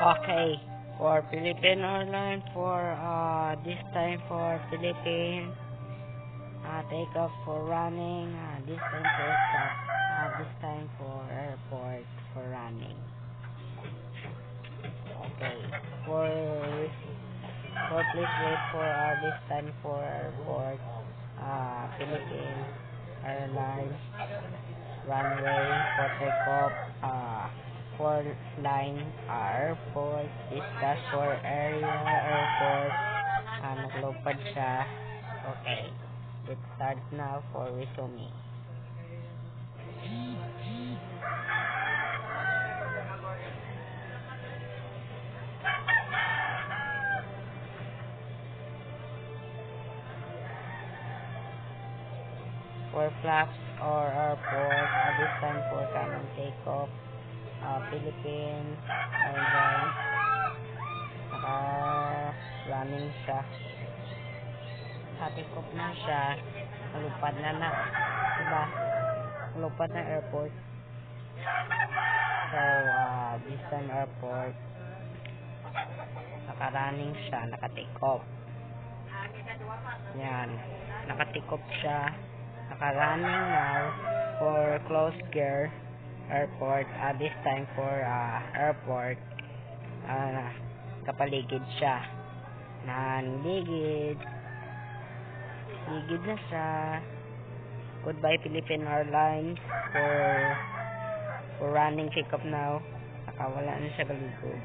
Okay, for Philippine Airlines for this time for Philippines, take off for running, this time for stop, this time for airport for running. Okay, for please wait for this time for airport, Philippine Airlines runway for takeoff, for line airport, discuss for area airport, naglupad siya. Okay, let's start now for resume. For flaps or airport, this time for common takeoff, Philippines Airlines, running siya, take off na siya, malupad na, diba? Malupad na airport. So, this time airport, naka-running siya, naka-take off. Yan, naka-take off siya, naka-running now for closed gear airport, this time for airport, kapaligid siya, ligid na siya. Goodbye Philippine Airlines for running take off now, nakawala na siya kaligid.